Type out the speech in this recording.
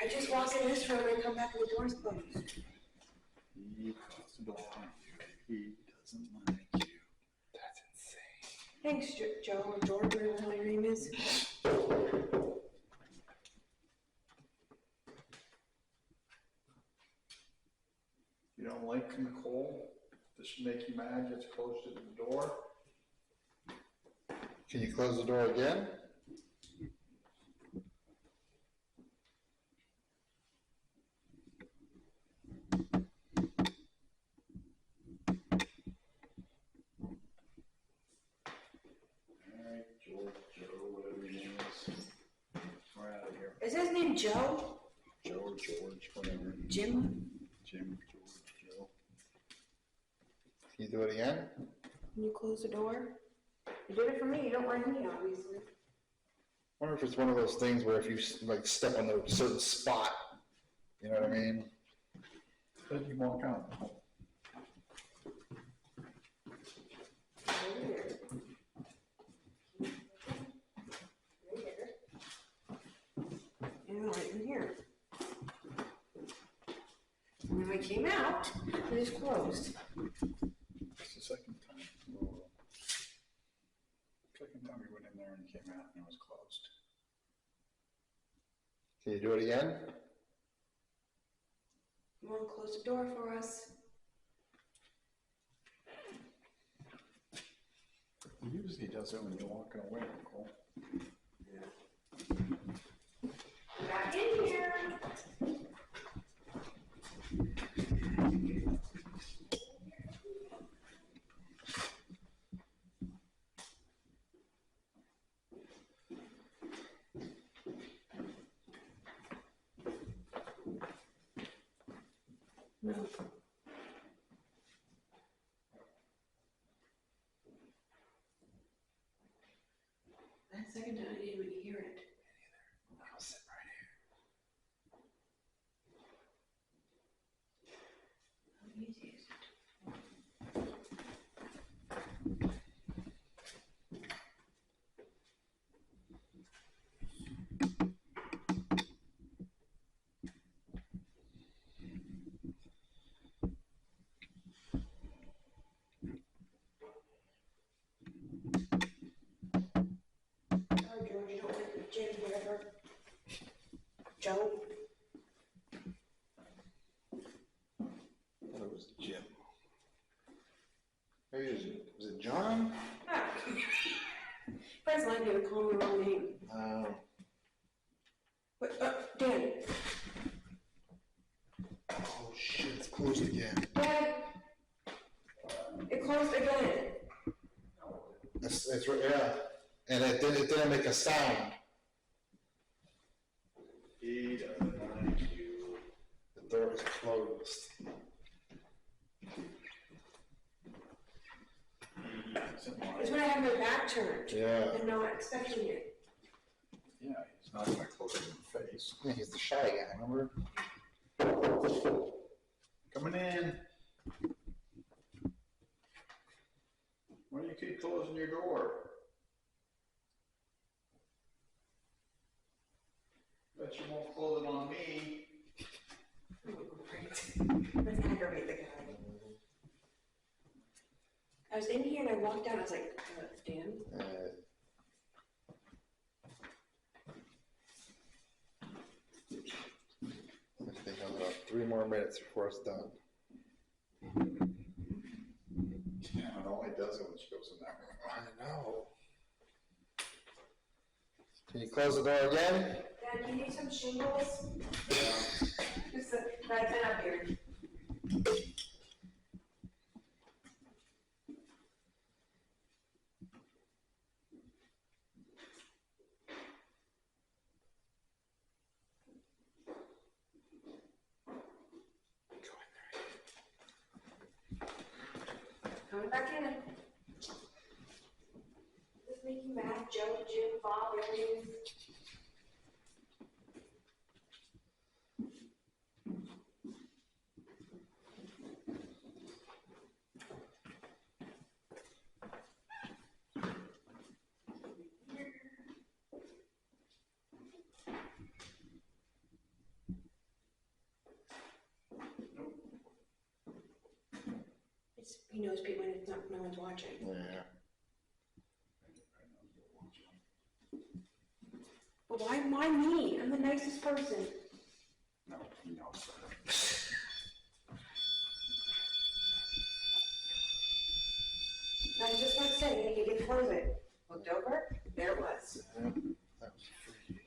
I just walk in this room and come back and the door's closed. He closed the door on you. He doesn't like you. That's insane. Thanks, Joe, or George, whatever the hell your name is. You don't like Nicole? This should make you mad. You have to close the door. Can you close the door again? Alright, George, Joe, whatever your name is. We're out of here. Is his name Joe? Joe, George, whatever. Jim? Jim, George, Joe. Can you do it again? Can you close the door? You did it for me. You don't like me, obviously. I wonder if it's one of those things where if you like step on a certain spot, you know what I mean? Then you walk out. Right here. And right in here. And when I came out, it was closed. That's the second time. Well, second time we went in there and came out and it was closed. Can you do it again? You want to close the door for us? He usually does it when you're walking away, Nicole. Yeah. Back in here. No. That second time I didn't even hear it. Me neither. I'll sit right here. How easy is it? Oh, George, you don't like the Jim, whatever. Joe? I thought it was Jim. Maybe was it John? Ah. Friends like me to call me the wrong name. But, Dan. Oh shit, it's closed again. Dad. It closed again. It's right, yeah. And it didn't make a sound. He doesn't like you. The door is closed. He doesn't like It's when I have my back turned. Yeah. And not expecting it. Yeah, he's not going to close it in the face. Yeah, he's the shy guy, remember? Coming in. Why do you keep closing your door? Bet you won't close it on me. Oh, great. Let's aggravate the guy. I was in here and I walked out. I was like, Dan? I think I'm about 3 more minutes before it's done. Yeah, it only does it when she goes in that room. I know. Can you close the door again? Dad, do you need some shingles? Just that's it up here. Coming back in. Just make you mad, Joe, Jim, Bob, everything. He knows people when it's not, no one's watching. Yeah. But why me? I'm the nicest person. No, he knows. I was just about to say, you can close it. Looked over, there it was. That was freaky.